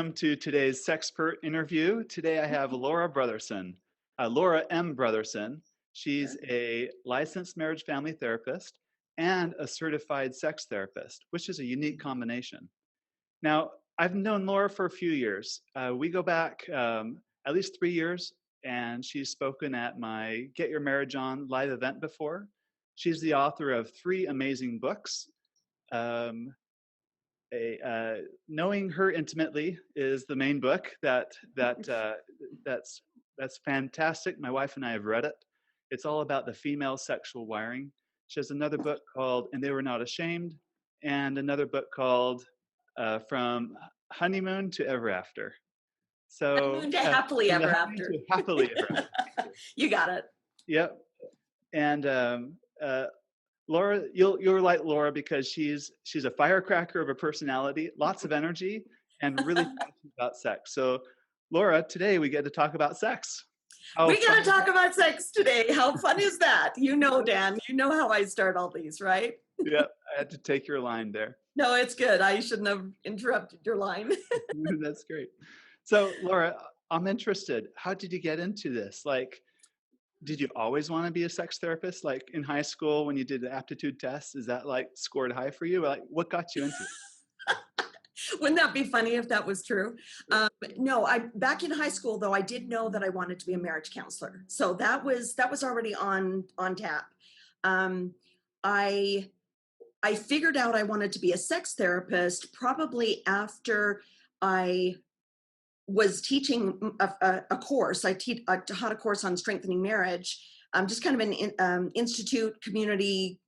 welcome to today's Sexpert interview. Today I have Laura Brotherson, Laura M. Brotherson. She's a licensed marriage family therapist and a certified sex therapist, which is a unique combination. Now, I've known Laura for a few years. We go back at least 3 years, and she's spoken at my Get Your Marriage On live event before. She's the author of 3 amazing books. Um, Knowing Her Intimately is the main book that's fantastic. My wife and I have read it. It's all about the female sexual wiring. She has another book called And They Were Not Ashamed, and another book called From Honeymoon to Ever After. So Honeymoon to happily from the ever honeymoon after. to happily ever after. Thank You got it. you. Yep. And Laura, you'll like Laura because she's a firecracker of a personality, lots of energy, and really passionate about sex. So, Laura, today we get to talk about sex. We got to talk about sex today. How fun is that? You know, Dan, you know how I start all these, right? Yep, I had to take your line there. No, it's good. I shouldn't have interrupted your line. That's great. So, Laura, I'm interested. How did you get into this? Like, did you always want to be a sex therapist? Like in high school when you did the aptitude test, is that like scored high for you? Like, what got you into it? Wouldn't that be funny if that was true? No, back in high school though, I did know that I wanted to be a marriage counselor. So that was already on tap. I figured out I wanted to be a sex therapist probably after I was teaching a course. I taught a course on strengthening marriage, just kind of an institute community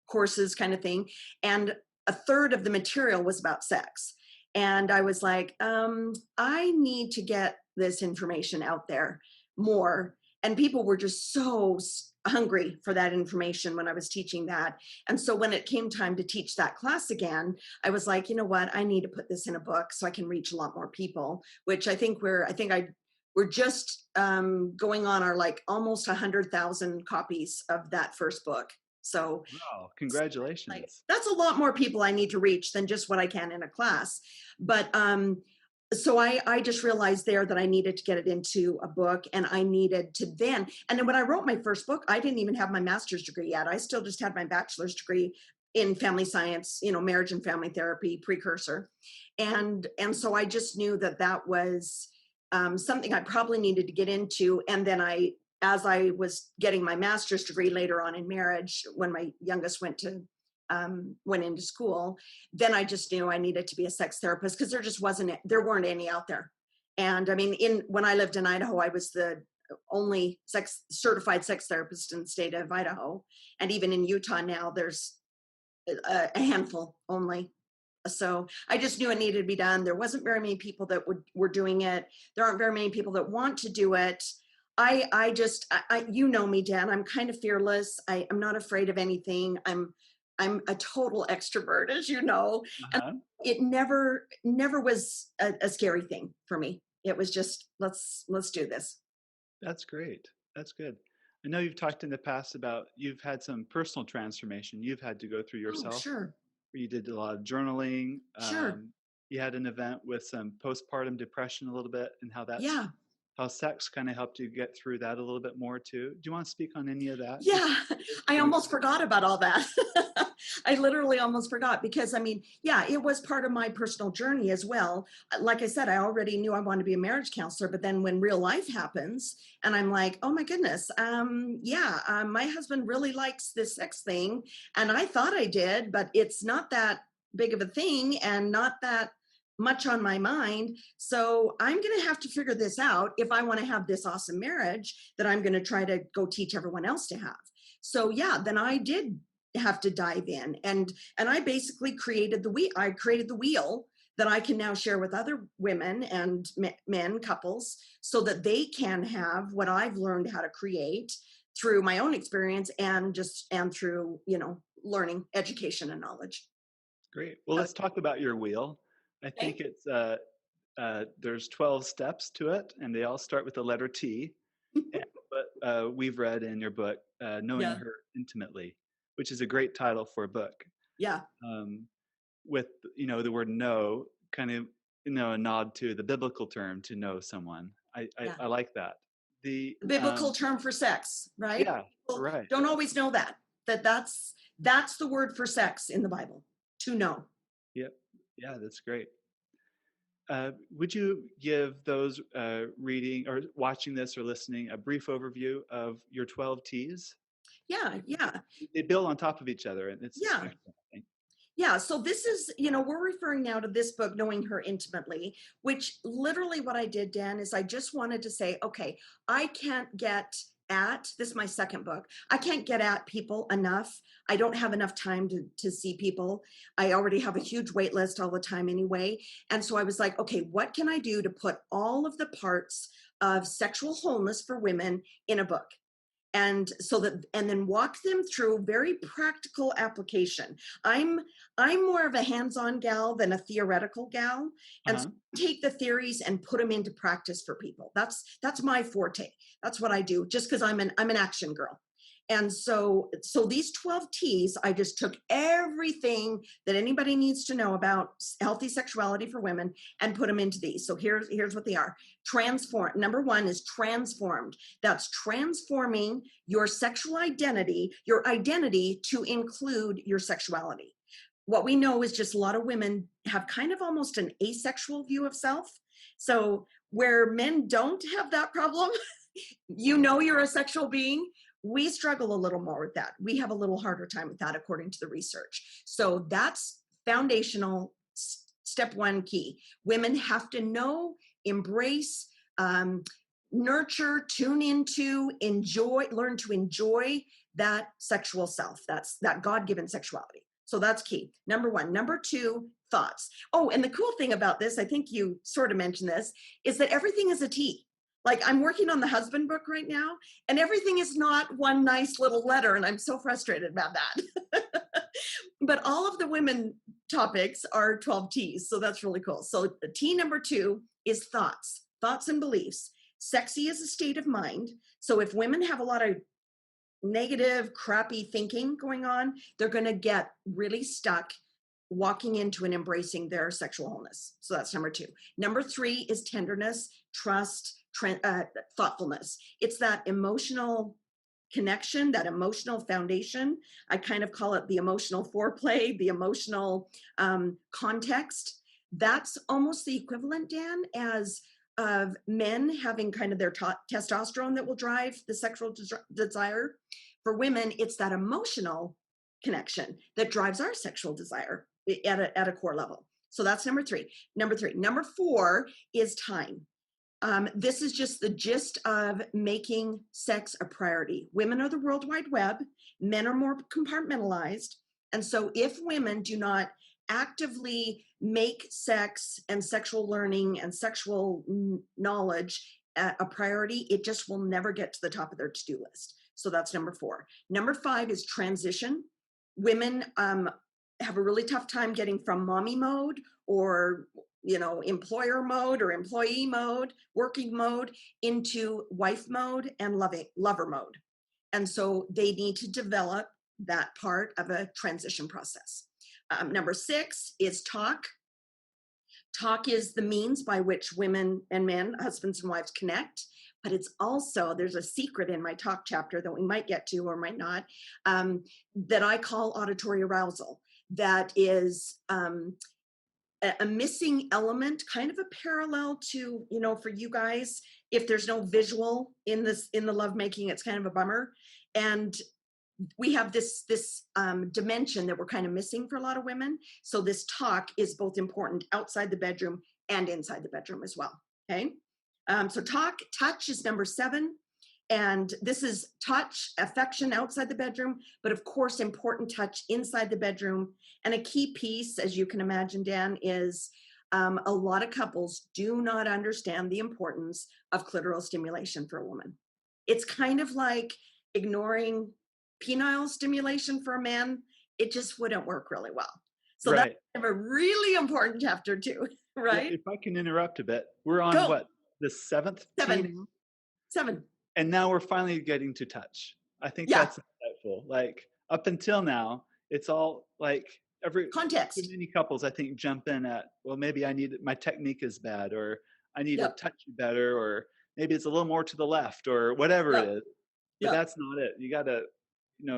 courses kind of thing. And a third of the material was about sex. And I was like, I need to get this information out there more. And people were just so hungry for that information when I was teaching that. And so when it came time to teach that class again, I was like, you know what, I need to put this in a book so I can reach a lot more people, which we're just going on our like almost 100,000 copies of that first book. So Wow, congratulations. like, that's a lot more people I need to reach than just what I can in a class. But so I just realized there that I needed to get it into a book, and I needed to and then when I wrote my first book, I didn't even have my master's degree yet. I still just had my bachelor's degree in family science, marriage and family therapy precursor. And so I just knew that was something I probably needed to get into. And then as I was getting my master's degree later on in marriage, when my youngest went into school, then I just knew I needed to be a sex therapist because there weren't any out there. And I mean, when I lived in Idaho, I was the only certified sex therapist in the state of Idaho. And even in Utah now, there's a handful only. So I just knew it needed to be done. There wasn't very many people that were doing it. There aren't very many people that want to do it. I you know me, Dan, I'm kind of fearless. I'm not afraid of anything. I'm a total extrovert, as you know. Uh-huh. And it never was a scary thing for me. It was just, let's do this. That's great. That's good. I know you've talked in the past about you've had some personal transformation you've had to go through yourself. Oh, sure. You did a lot of journaling. Sure. You had an event with some postpartum depression a little bit, and how sex kind of helped you get through that a little bit more too. Do you want to speak on any of that? Yeah, I almost forgot about all that. I literally almost forgot because, I mean, yeah, it was part of my personal journey as well. Like I said, I already knew I wanted to be a marriage counselor, but then when real life happens and I'm like, oh my goodness, my husband really likes this sex thing. And I thought I did, but it's not that big of a thing and not that much on my mind. So I'm going to have to figure this out if I want to have this awesome marriage that I'm going to try to go teach everyone else to have. So yeah, then I did have to dive in, and I basically created the wheel that I can now share with other women and men, couples, so that they can have what I've learned how to create through my own experience and through, learning, education, and knowledge. Great. Well, let's talk about your wheel. I think it's there's 12 steps to it, and they all start with the letter T. But we've read in your book, Knowing Her Intimately, which is a great title for a book. Yeah. With the word "know" kind of a nod to the biblical term to know someone. Yeah. I like that. The The biblical term for sex, right? yeah, People right. don't always know that's the word for sex in the Bible, to know. Yep. Yeah, that's great. Would you give those reading or watching this or listening a brief overview of your 12 T's? Yeah, yeah, They build on top of each other, and it's yeah. excellent, I think. Yeah, so this is, we're referring now to this book, Knowing Her Intimately, which literally what I did, Dan, is I just wanted to say, okay, I can't get at, this is my second book, I can't get at people enough. I don't have enough time to see people. I already have a huge wait list all the time anyway. And so I was like, okay, what can I do to put all of the parts of sexual wholeness for women in a book? And so that, and then walk them through very practical application. I'm more of a hands-on gal than a theoretical gal, and so Uh-huh. I take the theories and put them into practice for people. That's my forte. That's what I do, just because I'm an action girl. And so these 12 T's, I just took everything that anybody needs to know about healthy sexuality for women and put them into these. So here's what they are. Transform. Number one is transformed. That's transforming your sexual identity, your identity to include your sexuality. What we know is just a lot of women have kind of almost an asexual view of self. So where men don't have that problem, you're a sexual being. We struggle a little more with that. We have a little harder time with that, according to the research. So that's foundational. Step one key. Women have to know, embrace, nurture, tune into, enjoy, learn to enjoy that sexual self. That's that God-given sexuality. So that's key. Number one. Number two, thoughts. Oh, and the cool thing about this, I think you sort of mentioned this, is that everything is a T. Like I'm working on the husband book right now, and everything is not one nice little letter, and I'm so frustrated about that. But all of the women topics are 12 T's, so that's really cool. So the T number two is thoughts and beliefs. Sexy is a state of mind. So if women have a lot of negative, crappy thinking going on, they're going to get really stuck walking into and embracing their sexual wholeness. So that's number two. Number three is tenderness, trust, thoughtfulness. It's that emotional connection, that emotional foundation. I kind of call it the emotional foreplay, the emotional context. That's almost the equivalent, Dan, as of men having kind of their testosterone that will drive the sexual desire. For women, it's that emotional connection that drives our sexual desire at a core level. So that's number three. Number four is time. This is just the gist of making sex a priority. Women are the World Wide Web. Men are more compartmentalized. And so if women do not actively make sex and sexual learning and sexual knowledge a priority, it just will never get to the top of their to-do list. So that's number four. Number five is transition. Women have a really tough time getting from mommy mode or employer mode or employee mode, working mode, into wife mode and lover mode. And so they need to develop that part of a transition process. Number six is talk. Talk is the means by which women and men, husbands and wives, connect. But it's also, there's a secret in my talk chapter that we might get to or might not, that I call auditory arousal. That is a missing element, kind of a parallel to, for you guys, if there's no visual in the lovemaking, it's kind of a bummer. And we have this dimension that we're kind of missing for a lot of women. So this talk is both important outside the bedroom and inside the bedroom as well. Okay. So touch is number seven. And this is touch, affection outside the bedroom, but of course, important touch inside the bedroom. And a key piece, as you can imagine, Dan, is a lot of couples do not understand the importance of clitoral stimulation for a woman. It's kind of like ignoring penile stimulation for a man. It just wouldn't work really well. So Right. that's kind of a really important chapter too, right? If I can interrupt a bit, we're on Go. what, the seventh T now? Seven. And now we're finally getting to touch. I think Yeah. that's insightful. Like up until now, it's all like too Context. many couples, I think, jump in at, well, maybe my technique is bad, or I need to Yep. touch you better, or maybe it's a little more to the left, or whatever it Yep. is. But Yep. that's not it. You got to,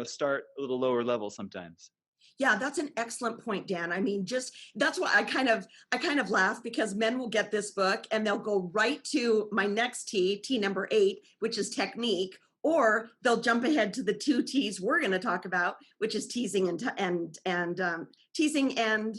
start a little lower level sometimes. Yeah, that's an excellent point, Dan. I mean, just that's why I kind of laugh, because men will get this book and they'll go right to my next T number 8, which is technique, or they'll jump ahead to the 2 T's we're going to talk about, which is teasing and teasing and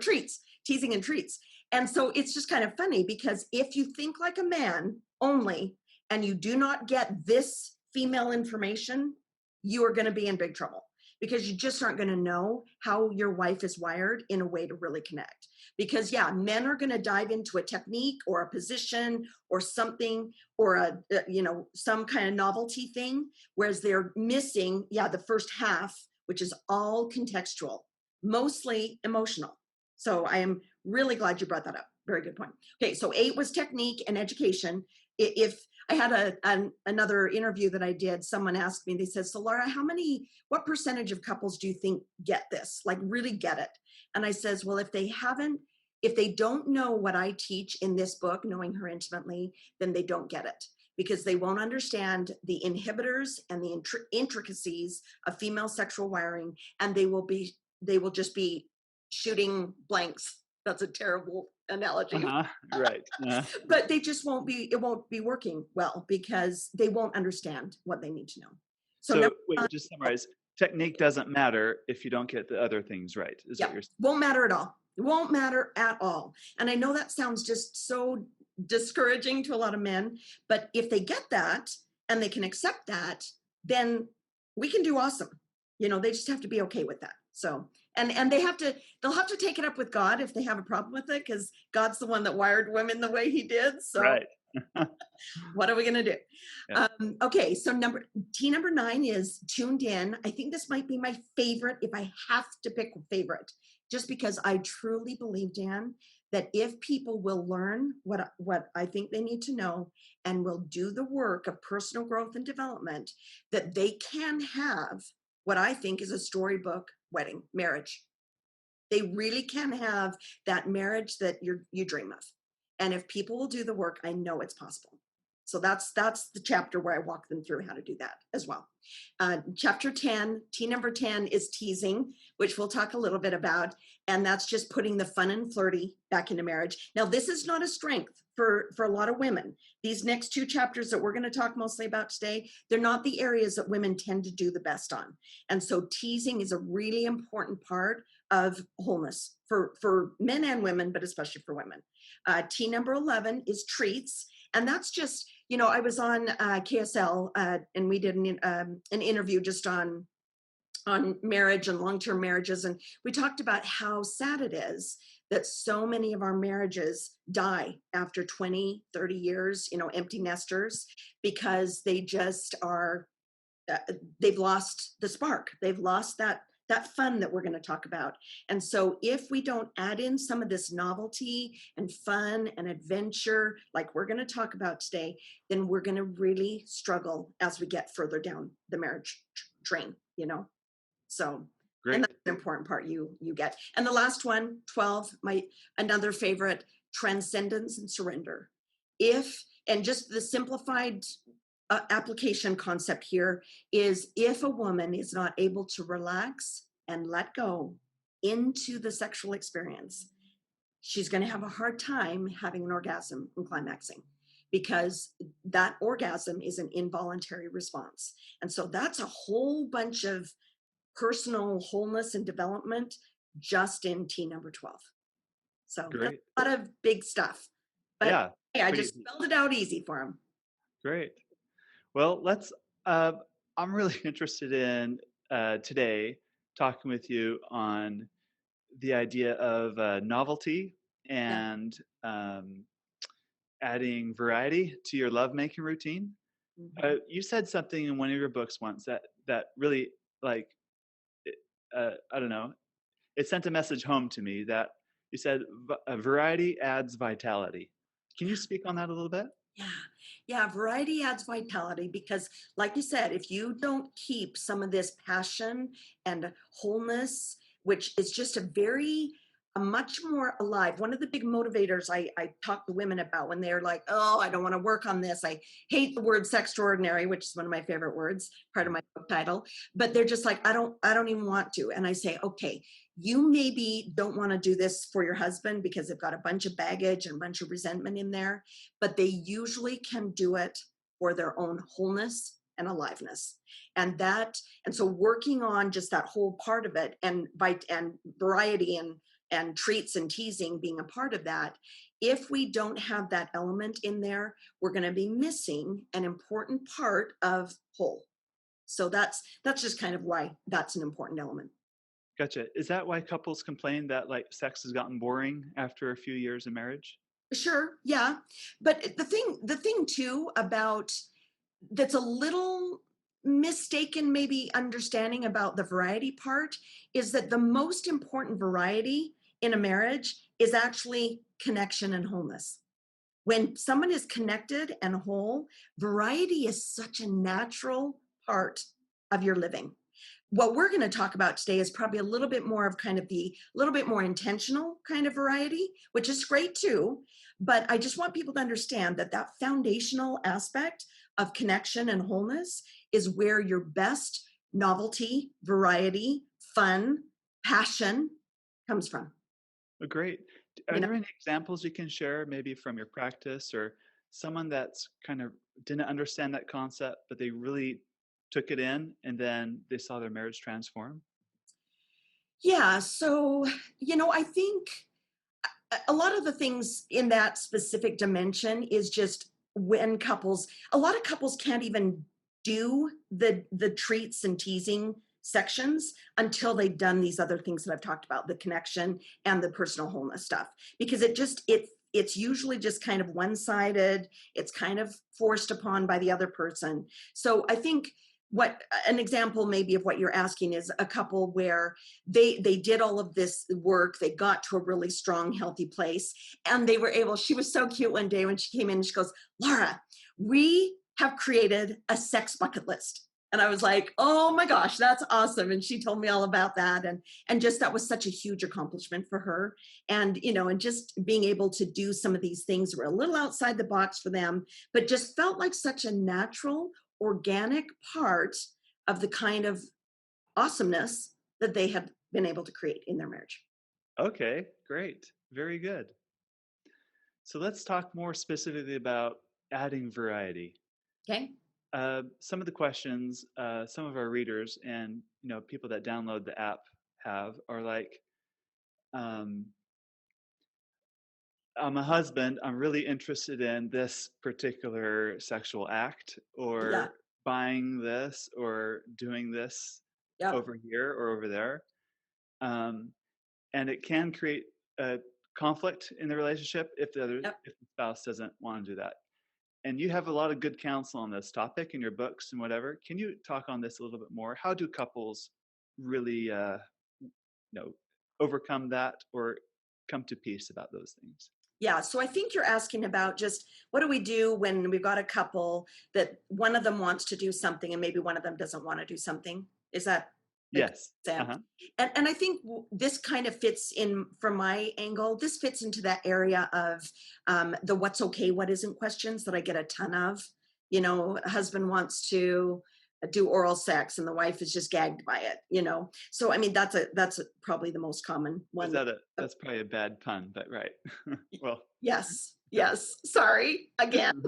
treats, teasing and treats. And so it's just kind of funny, because if you think like a man only and you do not get this female information, you are going to be in big trouble, because you just aren't going to know how your wife is wired in a way to really connect. Because yeah, men are going to dive into a technique or a position or something, or some kind of novelty thing, whereas they're missing the first half, which is all contextual, mostly emotional. So I am really glad you brought that up. Very good point. Okay, so 8 was technique and education. If I had another interview that I did, someone asked me, they said, so Laura, what percentage of couples do you think get this, like really get it? And I says, well, if they don't know what I teach in this book, Knowing Her Intimately, then they don't get it, because they won't understand the inhibitors and the intricacies of female sexual wiring, and they will just be shooting blanks. That's a terrible analogy. Right. But it won't be working well, because they won't understand what they need to know. So So number wait, 9, just summarize. Technique doesn't matter if you don't get the other things right, is what you're saying. won't matter at all. It won't matter at all. And I know that sounds just so discouraging to a lot of men, but if they get that and they can accept that, then we can do awesome. They just have to be okay with that. So, and they'll have to take it up with God if they have a problem with it, because God's the one that wired women the way he did. So Right. what are we going to do? Yeah. Okay, so number 9 is tuned in. I think this might be my favorite, if I have to pick a favorite, just because I truly believe, Dan, that if people will learn what I think they need to know and will do the work of personal growth and development, that they can have what I think is a storybook wedding, marriage. They really can have that marriage that you dream of. And if people will do the work, I know it's possible. So that's the chapter where I walk them through how to do that as well. Chapter 10, T number 10 is teasing, which we'll talk a little bit about. And that's just putting the fun and flirty back into marriage. Now, this is not a strength for a lot of women. These next 2 chapters that we're going to talk mostly about today, they're not the areas that women tend to do the best on. And so teasing is a really important part of wholeness for men and women, but especially for women. T number 11 is treats. And that's just, I was on KSL and we did an interview just on marriage and long-term marriages. And we talked about how sad it is that so many of our marriages die after 20, 30 years, empty nesters, because they just are, they've lost the spark. They've lost that fun that we're going to talk about. And so if we don't add in some of this novelty and fun and adventure, like we're going to talk about today, then we're going to really struggle as we get further down the marriage train, So, Great. and that's an important part you get. And the last one, 12, another favorite, transcendence and surrender. And just the simplified application concept here is, if a woman is not able to relax and let go into the sexual experience, she's going to have a hard time having an orgasm and climaxing, because that orgasm is an involuntary response. And so that's a whole bunch of personal wholeness and development just in T number 12. So Great. that's a lot of big stuff. But Yeah. hey, I just Easy. spelled it out easy for them. Great. Well, I'm really interested in today talking with you on the idea of novelty and adding variety to your lovemaking routine. Mm-hmm. You said something in one of your books once that really, like, I don't know, it sent a message home to me, that you said variety adds vitality. Can you speak on that a little bit? Yeah, variety adds vitality, because like you said, if you don't keep some of this passion and wholeness which is just a much more alive. One of the big motivators I talk to women about when they're like, oh, I don't want to work on this. I hate the word sextraordinary, which is one of my favorite words, part of my book title. But they're just like, I don't even want to. And I say, okay, you maybe don't want to do this for your husband because they've got a bunch of baggage and a bunch of resentment in there, but they usually can do it for their own wholeness and aliveness. And so working on just that whole part of it, and variety and treats and teasing being a part of that, if we don't have that element in there, we're going to be missing an important part of whole. So that's just kind of why that's an important element. Gotcha. Is that why couples complain that like sex has gotten boring after a few years of marriage? Sure, yeah. But the thing too about that's a little mistaken maybe understanding about the variety part is that the most important variety in a marriage is actually connection and wholeness. When someone is connected and whole, variety is such a natural part of your living. What we're going to talk about today is probably a little bit more of kind of the little bit more intentional kind of variety, which is great too. But I just want people to understand that that foundational aspect of connection and wholeness is where your best novelty, variety, fun, passion comes from. Oh, great. Are You know, there any examples you can share, maybe from your practice or someone that's kind of didn't understand that concept, but they really took it in and then they saw their marriage transform? yeah. So, I think a lot of the things in that specific dimension is just when a lot of couples can't even do the treats and teasing sections until they've done these other things that I've talked about, the connection and the personal wholeness stuff, because it's usually just kind of one-sided. It's kind of forced upon by the other person. So I think what an example maybe of what you're asking is a couple where they did all of this work, they got to a really strong healthy place, and she was so cute one day when she came in and she goes, Laura, we have created a sex bucket list. And I was like, oh my gosh, that's awesome. And she told me all about that, and just that was such a huge accomplishment for her. And and just being able to do some of these things were a little outside the box for them, but just felt like such a natural organic part of the kind of awesomeness that they have been able to create in their marriage. Okay, great. Very good. So let's talk more specifically about adding variety. Okay. Some of the questions some of our readers and people that download the app have are like, um, I'm a husband. I'm really interested in this particular sexual act, Yeah. or buying this, or doing this Yep. over here or over there. Um, and it can create a conflict in the relationship Yep. if the spouse doesn't want to do that. And you have a lot of good counsel on this topic in your books and whatever. Can you talk on this a little bit more? How do couples really, overcome that or come to peace about those things? Yeah. So I think you're asking about just what do we do when we've got a couple that one of them wants to do something and maybe one of them doesn't want to do something? Is that make Yes. sense? Uh-huh. And I think this kind of fits in from my angle. This fits into that area of the what's okay, what isn't questions that I get a ton of. A husband wants to do oral sex and the wife is just gagged by it. So I mean that's probably the most common Is one. that that's probably a bad pun, but right. Well, Yes, yeah. yes. Sorry again.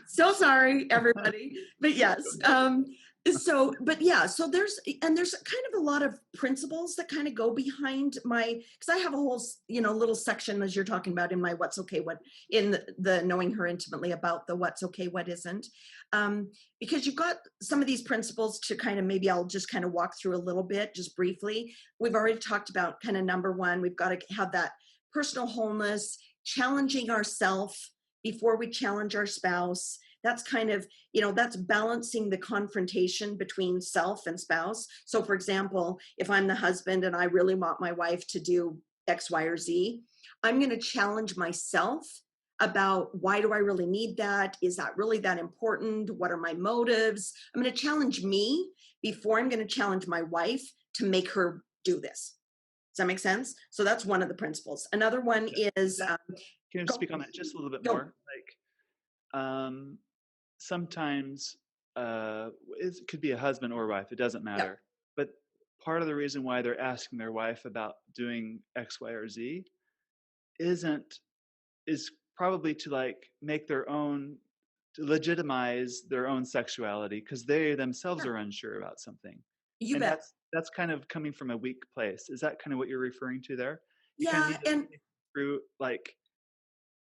So sorry, everybody. But yes. But yeah, so there's kind of a lot of principles that kind of go behind because I have a whole, little section as you're talking about in my what's okay, what in the knowing her intimately about the what's okay, what isn't. Because you've got some of these principles to kind of, maybe I'll just kind of walk through a little bit, just briefly. We've already talked about kind of number one, we've got to have that personal wholeness, challenging ourselves before we challenge our spouse. That's kind of, that's balancing the confrontation between self and spouse. So for example, if I'm the husband and I really want my wife to do X, Y, or Z, I'm going to challenge myself about why do I really need that? Is that really that important? What are my motives? I'm going to challenge me before I'm going to challenge my wife to make her do this. Does that make sense? So that's one of the principles. Another one is Can you go, speak on that just a little bit go. more? Like, sometimes it could be a husband or wife, it doesn't Yeah. matter. But part of the reason why they're asking their wife about doing X, Y, or Z is probably to like make their own, to legitimize their own sexuality because they themselves Sure. are unsure about something. You And bet. that's kind of coming from a weak place. Is that kind of what you're referring to there? You kind of Yeah. need to And think through like,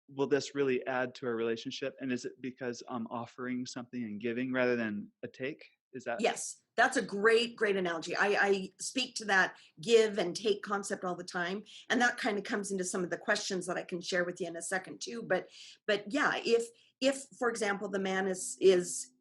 will this really add to our relationship? And is it because I'm offering something and giving rather than a take? Is that yes, that's a great, great analogy. I speak to that give and take concept all the time. And that kind of comes into some of the questions that I can share with you in a second too. But yeah, if for example, the man is,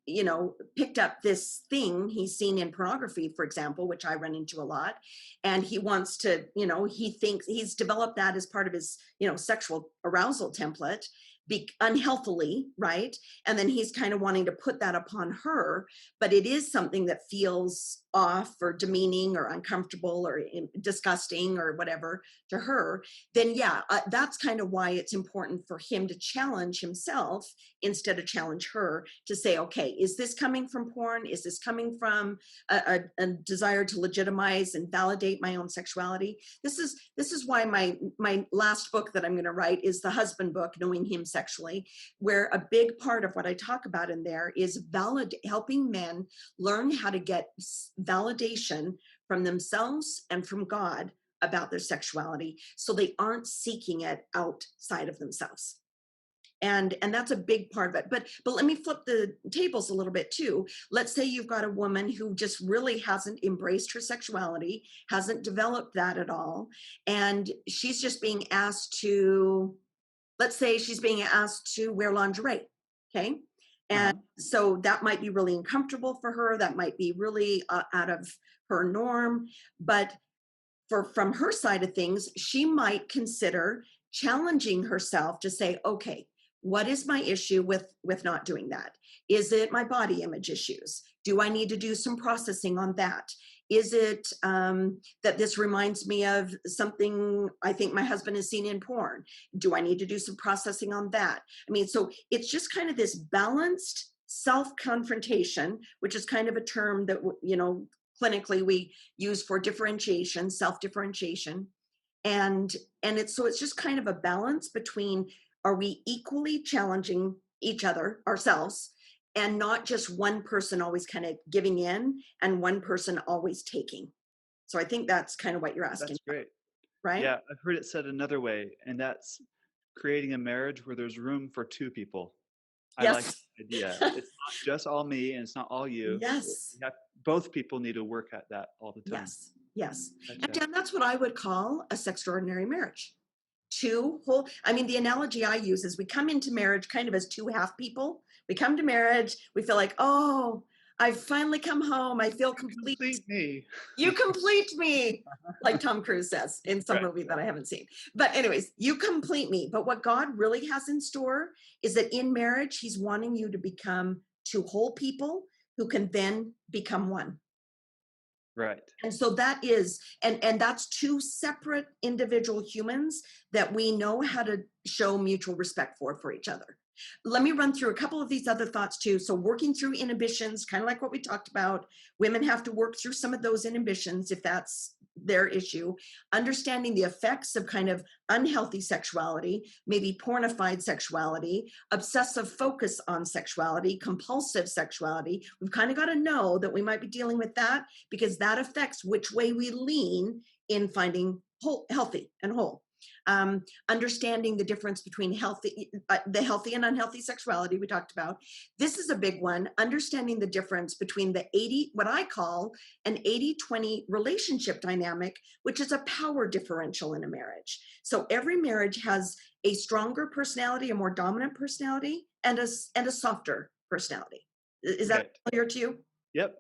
you know, picked up this thing he's seen in pornography, for example, which I run into a lot, and he wants to, you know, he thinks he's developed that as part of his, you know, sexual arousal template, be unhealthily, right? And then he's kind of wanting to put that upon her, but it is something that feels off or demeaning or uncomfortable or disgusting or whatever to her, then yeah, that's kind of why it's important for him to challenge himself instead of challenge her, to say, okay, is this coming from porn? Is this coming from a desire to legitimize and validate my own sexuality? This is why my last book that I'm going to write is the husband book, Knowing Him Sexually, where a big part of what I talk about in there is helping men learn how to get validation from themselves and from God about their sexuality, so they aren't seeking it outside of themselves. And that's a big part of it. But let me flip the tables a little bit too. Let's say you've got a woman who just really hasn't embraced her sexuality, hasn't developed that at all, and she's just being asked to, let's say she's being asked to wear lingerie, okay? And so that might be really uncomfortable for her. That might be really out of her norm. But from her side of things, she might consider challenging herself to say, okay, what is my issue with not doing that? Is it my body image issues? Do I need to do some processing on that? Is it that this reminds me of something I think my husband has seen in porn? Do I need to do some processing on that? I mean, so it's just kind of this balanced self-confrontation, which is kind of a term that, you know, clinically we use for differentiation, self-differentiation. And it's just kind of a balance between, are we equally challenging each other, ourselves, and not just one person always kind of giving in and one person always taking. So I think that's kind of what you're asking, that's great. right? Yeah, I've heard it said another way, and that's creating a marriage where there's room for two people. I like Yes. that idea. It's not just all me and it's not all you. Yes. Both people need to work at that all the time. Yes. Yes. And Gotcha. Dan, that's what I would call a sextraordinary marriage. Two whole, I mean, the analogy I use is we come into marriage kind of as two half people. We come to marriage, we feel like, oh, I've finally come home. I feel complete. Complete me. You complete me, like Tom Cruise says in some Right. movie that I haven't seen. But anyways, you complete me. But what God really has in store is that in marriage, he's wanting you to become two whole people who can then become one. Right. And so that is, and that's two separate individual humans that we know how to show mutual respect for each other. Let me run through a couple of these other thoughts too. So working through inhibitions, kind of like what we talked about, women have to work through some of those inhibitions if that's their issue. Understanding the effects of kind of unhealthy sexuality, maybe pornified sexuality, obsessive focus on sexuality, compulsive sexuality. We've kind of got to know that we might be dealing with that, because that affects which way we lean in finding healthy and whole. Understanding the difference between the healthy and unhealthy sexuality we talked about. This is a big one. Understanding the difference between what I call an 80-20 relationship dynamic, which is a power differential in a marriage. So every marriage has a stronger personality, a more dominant personality, and a softer personality. Is that clear to you? Yep.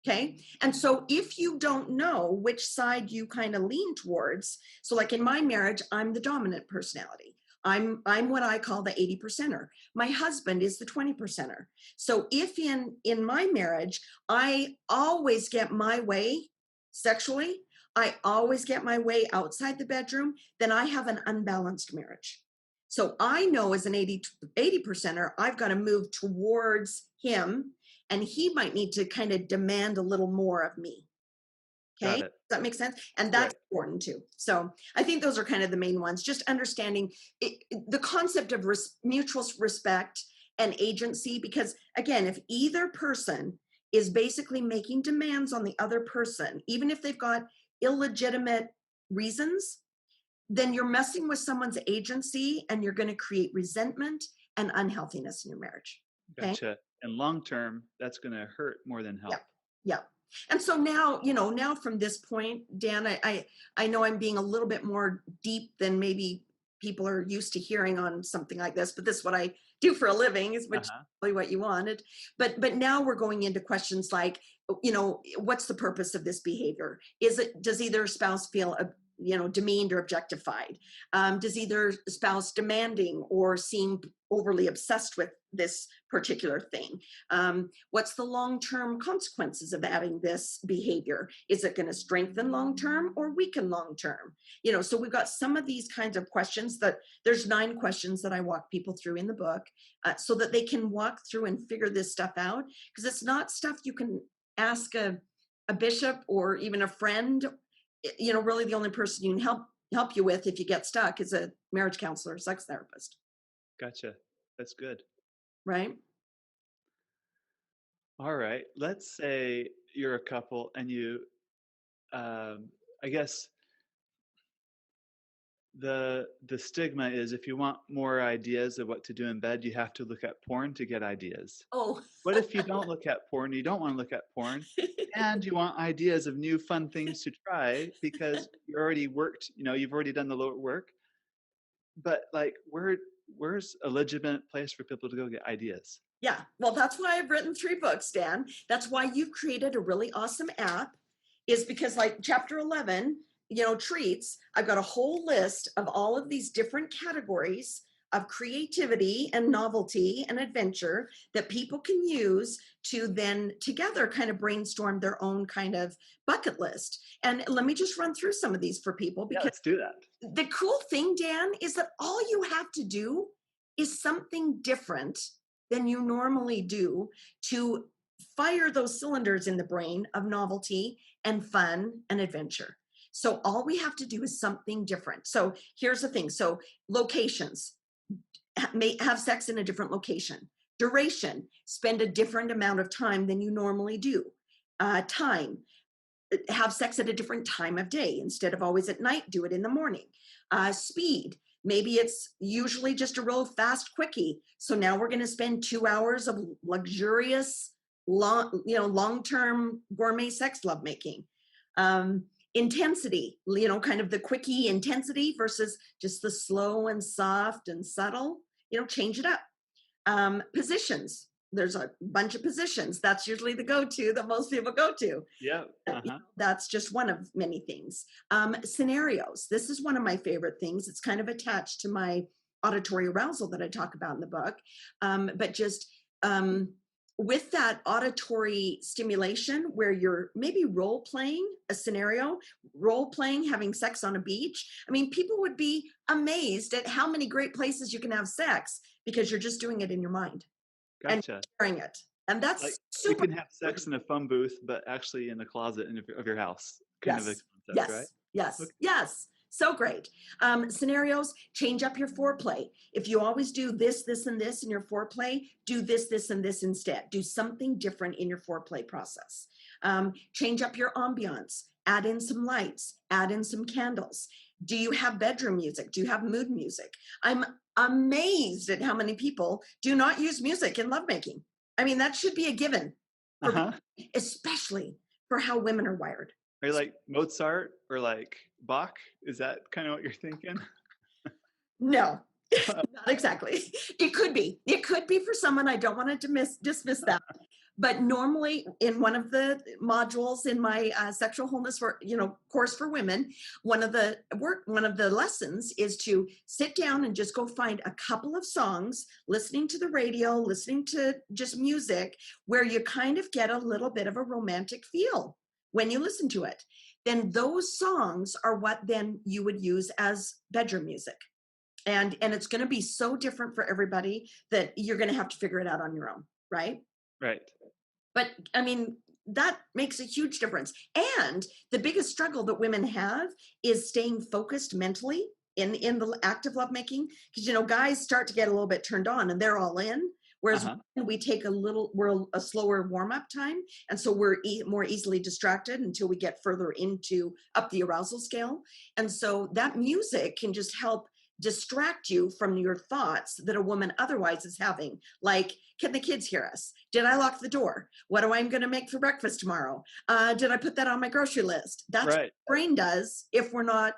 Okay. And so if you don't know which side you kind of lean towards, so like in my marriage, I'm the dominant personality. I'm what I call the 80%er. My husband is the 20%er. So if in my marriage, I always get my way sexually, I always get my way outside the bedroom, then I have an unbalanced marriage. So I know as an 80 percenter, I've got to move towards him, and he might need to kind of demand a little more of me. Okay, Got does it. that make sense? And that's Right. important too. So I think those are kind of the main ones. Just understanding the concept of mutual respect and agency, because again, if either person is basically making demands on the other person, even if they've got illegitimate reasons, then you're messing with someone's agency, and you're going to create resentment and unhealthiness in your marriage. Okay. Gotcha. And long term, that's going to hurt more than Yeah. help. Yeah. And so now, now from this point, Dan, I know I'm being a little bit more deep than maybe people are used to hearing on something like this, but this is what I do for a living, is which is probably what you wanted. But now we're going into questions like, what's the purpose of this behavior? Does either spouse feel demeaned or objectified? Does either spouse demanding or seem overly obsessed with this particular thing? What's the long-term consequences of having this behavior? Is it going to strengthen long-term or weaken long-term? So we've got some of these kinds of questions. That there's 9 questions that I walk people through in the book, so that they can walk through and figure this stuff out, because it's not stuff you can ask a bishop or even a friend. Really the only person you can help you with if you get stuck is a marriage counselor or sex therapist. Gotcha. That's good. Right? All right. Let's say you're a couple and you, I guess the stigma is, if you want more ideas of what to do in bed, you have to look at porn to get ideas. Oh. What if you don't look at porn, you don't want to look at porn, and you want ideas of new fun things to try because you already worked, you've already done the work, but like where's a legitimate place for people to go get ideas? Yeah, well, that's why I've written 3 books, Dan. That's why you've created a really awesome app, is because like chapter 11, treats, I've got a whole list of all of these different categories of creativity and novelty and adventure that people can use to then together kind of brainstorm their own kind of bucket list. And let me just run through some of these for people, Yeah, because let's do that. the cool thing, Dan, is that all you have to do is something different than you normally do to fire those cylinders in the brain of novelty and fun and adventure. So all we have to do is something different. So here's the thing. So locations, have sex in a different location. Duration, spend a different amount of time than you normally do. Time, have sex at a different time of day. Instead of always at night, do it in the morning. Speed, maybe it's usually just a real fast quickie. So now we're going to spend 2 hours of luxurious, long-term gourmet sex lovemaking. Intensity, kind of the quickie intensity versus just the slow and soft and subtle, change it up. Positions, there's a bunch of positions. That's usually the go-to that most people go to. Yeah. That's just one of many things. Scenarios, this is one of my favorite things. It's kind of attached to my auditory arousal that I talk about in the book. But just with that auditory stimulation where you're maybe role playing a scenario, role playing having sex on a beach. I mean, people would be amazed at how many great places you can have sex because you're just doing it in your mind. Gotcha. And sharing it. And that's like super. You can have sex in a phone booth, but actually in the closet of your house. Kind of a concept, yes, right? Yes, Okay. yes. So great. Scenarios, change up your foreplay. If you always do this, this, and this in your foreplay, do this, this, and this instead. Do something different in your foreplay process. Change up your ambiance. Add in some lights. Add in some candles. Do you have bedroom music? Do you have mood music? I'm amazed at how many people do not use music in lovemaking. I mean, that should be a given, especially for how women are wired. Are you like Mozart or like Bach? Is that kind of what you're thinking? No, not exactly. It could be. It could be for someone. I don't want to dismiss that. But normally in one of the modules in my sexual wholeness course for women, one of the lessons is to sit down and just go find a couple of songs, listening to the radio, listening to just music, where you kind of get a little bit of a romantic feel when you listen to it. then those songs are what then you would use as bedroom music. And it's going to be so different for everybody that you're going to have to figure it out on your own, right? Right. But I mean, that makes a huge difference. And the biggest struggle that women have is staying focused mentally in the act of lovemaking. Because, you know, guys start to get a little bit turned on and they're all in. Whereas we take we're a slower warm-up time. And so we're more easily distracted until we get further up the arousal scale. And so that music can just help distract you from your thoughts that a woman otherwise is having. Like, can the kids hear us? Did I lock the door? What am I going to make for breakfast tomorrow? Did I put that on my grocery list? That's what the brain does if we're not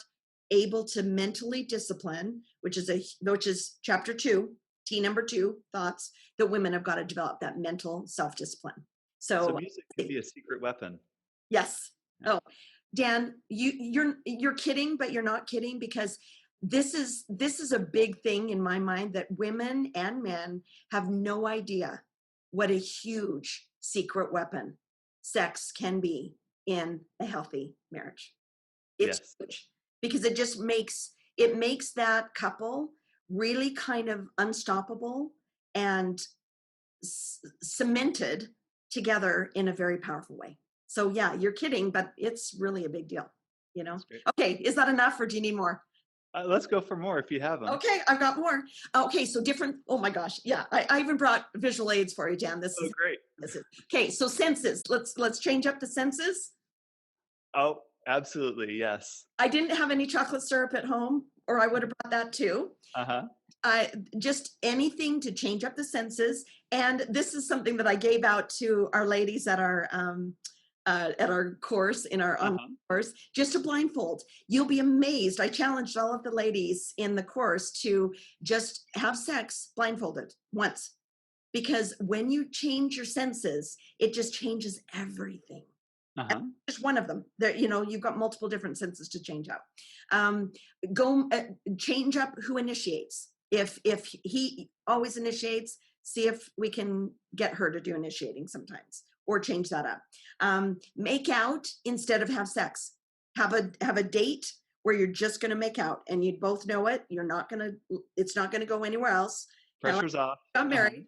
able to mentally discipline, which is chapter 2, T number 2, thoughts that women have got to develop, that mental self-discipline. So music can be a secret weapon. Yes. Yeah. Oh, Dan, you're kidding, but you're not kidding, because this is a big thing in my mind, that women and men have no idea what a huge secret weapon sex can be in a healthy marriage. It's huge, because it just makes that couple really kind of unstoppable and cemented together in a very powerful way. So yeah, you're kidding, but it's really a big deal, you know? Okay, is that enough, or do you need more? Let's go for more if you have them. Okay, I've got more. Okay, so different, oh my gosh, yeah, I even brought visual aids for you, Dan. This is great. Okay, so senses. Let's change up the senses. Oh, absolutely, yes. I didn't have any chocolate syrup at home, or I would have brought that too. Just anything to change up the senses. And this is something that I gave out to our ladies at our course, in our online course, just a blindfold. You'll be amazed. I challenged all of the ladies in the course to just have sex blindfolded once, because when you change your senses, it just changes everything. Just one of them. There, you know, you've got multiple different senses to change up. Change up who initiates. If he always initiates, see if we can get her to do initiating sometimes, or change that up. Make out instead of have sex. Have a date where you're just going to make out, and you both know it. It's not going to go anywhere else. Pressure's off. Got married,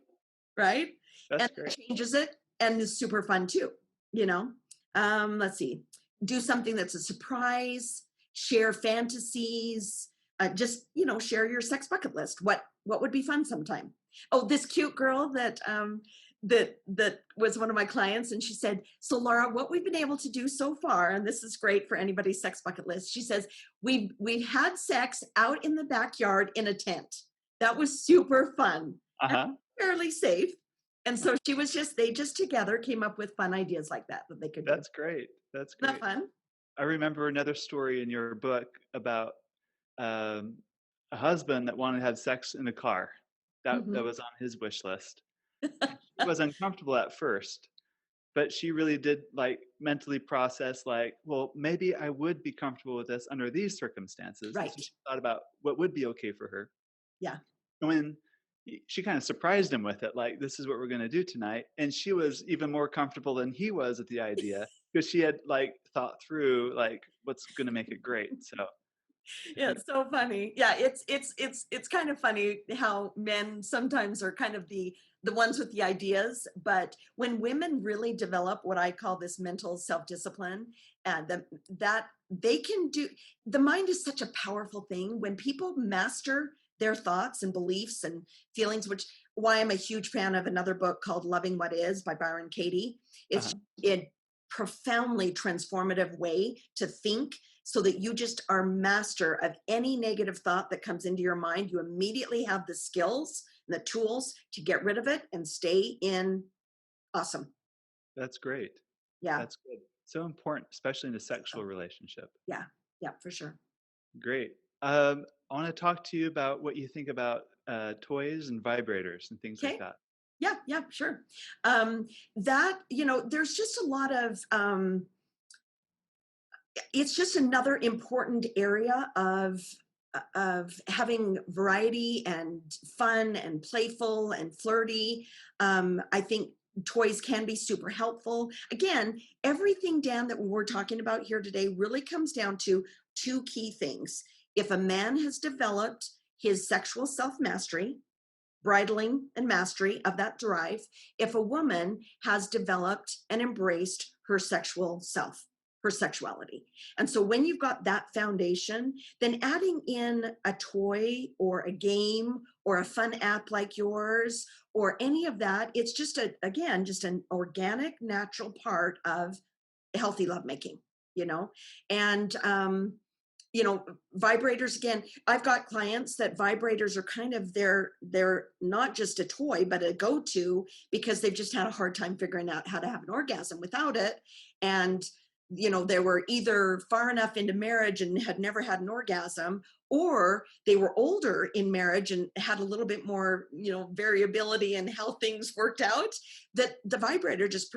right? That's great. It changes it, and it's super fun too. You know. Let's see. Do something that's a surprise. Share fantasies. Just, you know, share your sex bucket list. What would be fun sometime? Oh, this cute girl that was one of my clients, and she said, so Laura, what we've been able to do so far, and this is great for anybody's sex bucket list, she says, we've had sex out in the backyard in a tent. That was super fun. Fairly safe. And so they just together came up with fun ideas like that they could do. That's great. That's great. Isn't that fun? I remember another story in your book about a husband that wanted to have sex in a car. That was on his wish list. She was uncomfortable at first, but she really did mentally process well, maybe I would be comfortable with this under these circumstances. Right. So she thought about what would be okay for her. Yeah. And when she kind of surprised him with it, this is what we're going to do tonight. And she was even more comfortable than he was at the idea, because she had thought through what's going to make it great. So yeah, it's so funny. Yeah, it's kind of funny how men sometimes are kind of the ones with the ideas, but when women really develop what I call this mental self-discipline, and that they can do, the mind is such a powerful thing. When people master their thoughts and beliefs and feelings, which why I'm a huge fan of another book called Loving What Is by Byron Katie. It's a profoundly transformative way to think, so that you just are master of any negative thought that comes into your mind. You immediately have the skills and the tools to get rid of it and stay in awesome. That's great. Yeah. That's good. So important, especially in a sexual relationship. Yeah. Yeah, for sure. Great. I want to talk to you about what you think about toys and vibrators and things like that. Yeah, sure. That, there's just a lot of, it's just another important area of having variety and fun and playful and flirty. I think toys can be super helpful. Again, everything, Dan, that we're talking about here today really comes down to two key things. If a man has developed his sexual self-mastery, bridling and mastery of that drive, if a woman has developed and embraced her sexual self, her sexuality. And so when you've got that foundation, then adding in a toy or a game or a fun app like yours or any of that, it's just again, just an organic, natural part of healthy lovemaking, you know? And, you know, vibrators, again, I've got clients that vibrators are kind of they're not just a toy, but a go-to because they've just had a hard time figuring out how to have an orgasm without it. And, you know, they were either far enough into marriage and had never had an orgasm, or they were older in marriage and had a little bit more, you know, variability in how things worked out, that the vibrator just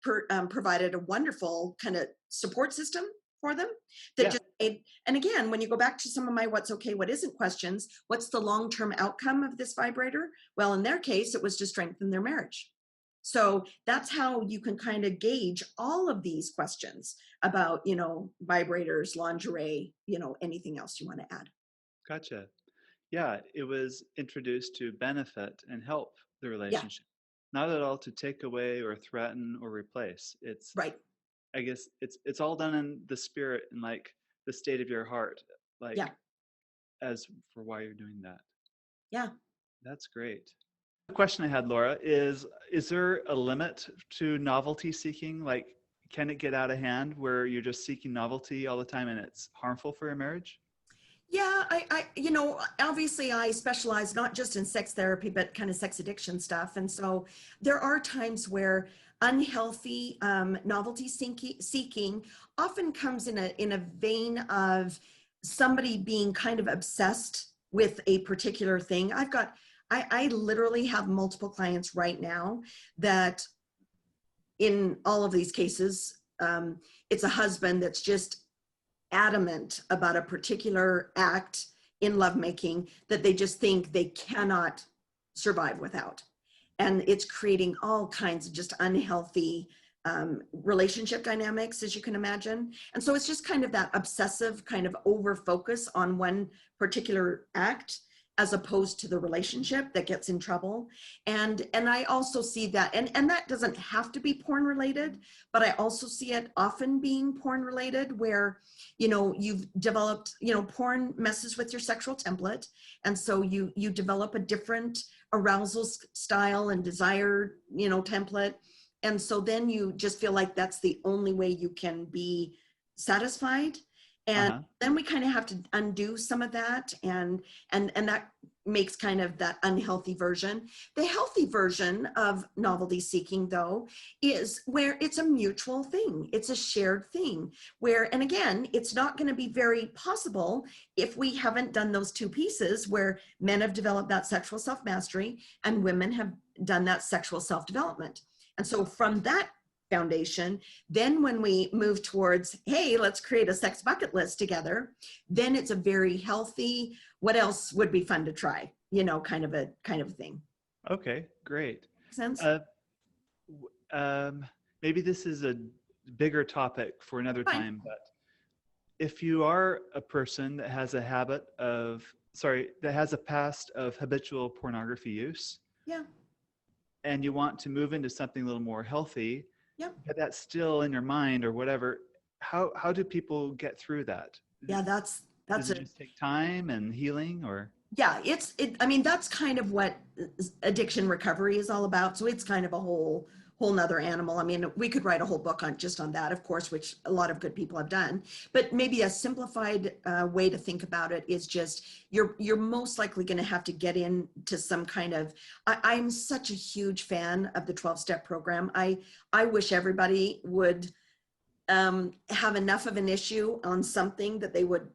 provided a wonderful kind of support system for them that Yeah. just made, and again, when you go back to some of my what's okay, what isn't questions, what's the long-term outcome of this vibrator? Well, in their case, it was to strengthen their marriage. So that's how you can kind of gauge all of these questions about, you know, vibrators, lingerie, you know, anything else you want to add. Gotcha. Yeah, it was introduced to benefit and help the Yeah, relationship, not at all to take away or threaten or replace. It's, right. I guess, it's all done in the spirit and like the state of your heart, like Yeah, as for why you're doing that. yeah. That's great. The question I had, Laura, is there a limit to novelty seeking? Like, can it get out of hand where you're just seeking novelty all the time and it's harmful for your marriage? Yeah, you know, obviously I specialize not just in sex therapy, but kind of sex addiction stuff. And so there are times where unhealthy novelty seeking often comes in a vein of somebody being kind of obsessed with a particular thing. I literally have multiple clients right now that in all of these cases, it's a husband that's just adamant about a particular act in lovemaking that they just think they cannot survive without. And it's creating all kinds of just unhealthy relationship dynamics, as you can imagine. And so it's just kind of that obsessive kind of over focus on one particular act as opposed to the relationship that gets in trouble. And I also see that, and that doesn't have to be porn related, but I also see it often being porn related where, you know, you've developed, you know, porn messes with your sexual template. And so you develop a different arousal style and desire, you know, template. And so then you just feel like that's the only way you can be satisfied. And Uh-huh. then we kind of have to undo some of that, and that makes kind of that unhealthy version. The healthy version of novelty seeking, though, is where it's a mutual thing. It's a shared thing where, and again, it's not going to be very possible if we haven't done those two pieces where men have developed that sexual self-mastery and women have done that sexual self-development. And so from that foundation, then when we move towards, hey, let's create a sex bucket list together, then it's a very healthy, what else would be fun to try, you know, kind of thing. Okay, great. Make sense? Uh, Maybe this is a bigger topic for another Fine. time, but if you are a person that has a that has a past of habitual pornography use, Yeah. and you want to move into something a little more healthy, Yep. but that's still in your mind or whatever, how do people get through that? Yeah. Does That's it a, just take time and healing, or? yeah, I mean, that's kind of what addiction recovery is all about. So it's kind of a whole nother animal. I mean, we could write a whole book on just on that, of course, which a lot of good people have done. But maybe a simplified way to think about it is just you're most likely going to have to get into some kind of. I'm such a huge fan of the 12-step program. I wish everybody would have enough of an issue on something that they would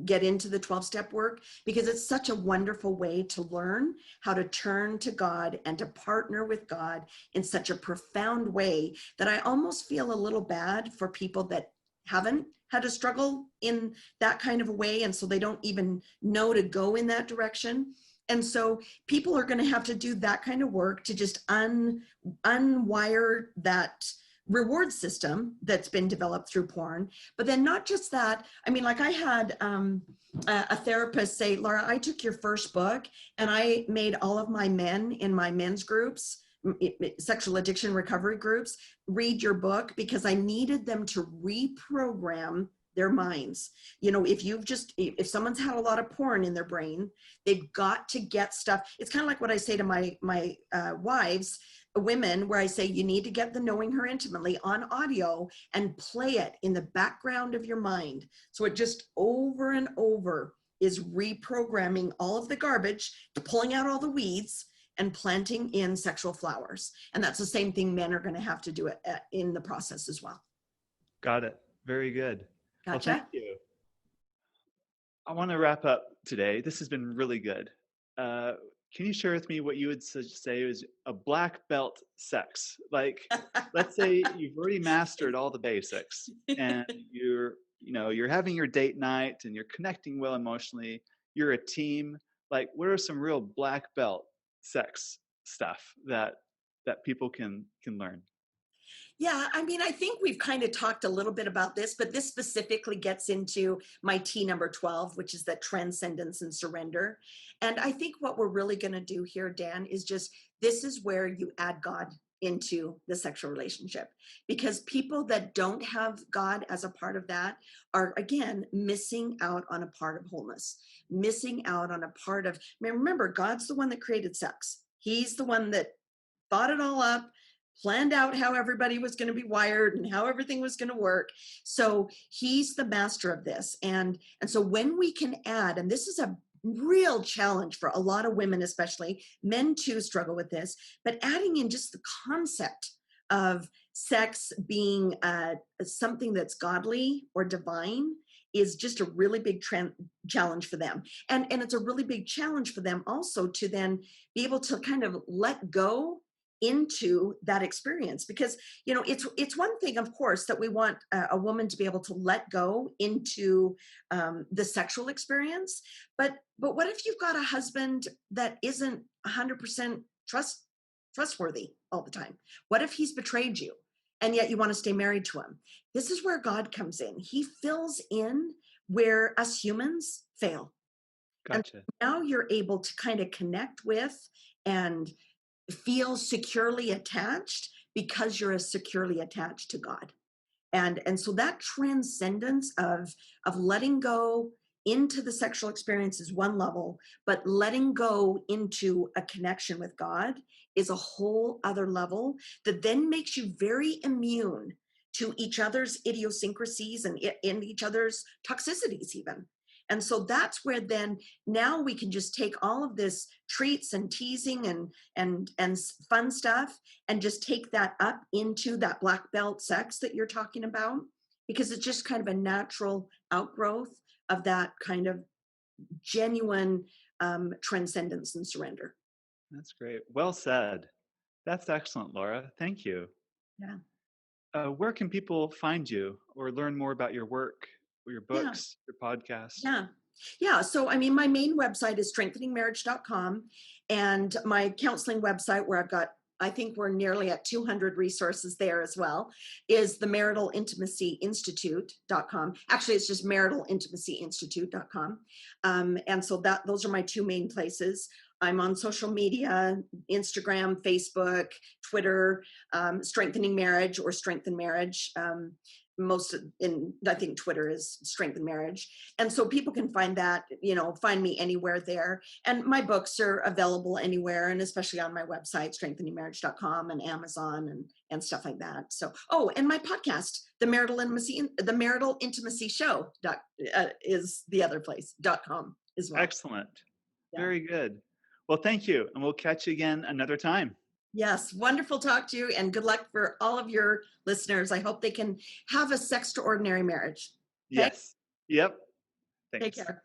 get into the 12-step work, because it's such a wonderful way to learn how to turn to God and to partner with God in such a profound way that I almost feel a little bad for people that haven't had a struggle in that kind of a way, and so they don't even know to go in that direction. And so people are going to have to do that kind of work to just unwire that reward system that's been developed through porn. But then not just that, I mean, like I had a therapist say, Laura, I took your first book and I made all of my men in my men's groups, sexual addiction recovery groups, read your book because I needed them to reprogram their minds. You know, if someone's had a lot of porn in their brain, they've got to get stuff. It's kind of like what I say to my wives, women, where I say, you need to get the Knowing Her Intimately on audio and play it in the background of your mind. So it just over and over is reprogramming all of the garbage, pulling out all the weeds and planting in sexual flowers. And that's the same thing men are going to have to do it in the process as well. Got it. Very good. Gotcha. Well, thank you. I want to wrap up today. This has been really good. Can you share with me what you would say is a black belt sex? Like, let's say you've already mastered all the basics and you're having your date night and you're connecting well emotionally. You're a team. Like, what are some real black belt sex stuff that people can learn? Yeah, I mean, I think we've kind of talked a little bit about this, but this specifically gets into my T number 12, which is that transcendence and surrender. And I think what we're really going to do here, Dan, is this is where you add God into the sexual relationship, because people that don't have God as a part of that are, again, missing out on a part of wholeness, missing out on a part of, I mean, remember, God's the one that created sex. He's the one that thought it all up, planned out how everybody was going to be wired and how everything was going to work. So he's the master of this. And so when we can add, and this is a real challenge for a lot of women, especially men too struggle with this, but adding in just the concept of sex being something that's godly or divine is just a really big challenge for them. And it's a really big challenge for them also to then be able to kind of let go into that experience, because it's one thing, of course, that we want a woman to be able to let go into the sexual experience, but what if you've got a husband that isn't 100% trustworthy all the time? What if he's betrayed you and yet you want to stay married to him? This is where God comes in. He fills in where us humans fail. Gotcha. And now you're able to kind of connect with and feel securely attached because you're as securely attached to God. And so that transcendence of letting go into the sexual experience is one level, but letting go into a connection with God is a whole other level that then makes you very immune to each other's idiosyncrasies and in each other's toxicities even. And so that's where then now we can just take all of this treats and teasing and fun stuff and just take that up into that black belt sex that you're talking about, because it's just kind of a natural outgrowth of that kind of genuine transcendence and surrender. That's great. Well said. That's excellent, Laura. Thank you. Yeah. Where can people find you or learn more about your work or your books, your podcast? Yeah. So, I mean, my main website is strengtheningmarriage.com, and my counseling website, where I think we're nearly at 200 resources there as well, is the Marital Intimacy Institute.com. Actually, it's just maritalintimacyinstitute.com. And so those are my two main places. I'm on social media, Instagram, Facebook, Twitter, Strengthening Marriage or Strengthen Marriage. I think Twitter is Strengthen Marriage. And so people can find that, find me anywhere there. And my books are available anywhere, and especially on my website, strengtheningmarriage.com, and Amazon and stuff like that. So, and my podcast, the Marital Intimacy Show is the other place, .com as well. Excellent. Yeah. Very good. Well, thank you. And we'll catch you again another time. Yes. Wonderful talk to you, and good luck for all of your listeners. I hope they can have a sextraordinary marriage. Okay? Yes. Yep. Thanks. Take care.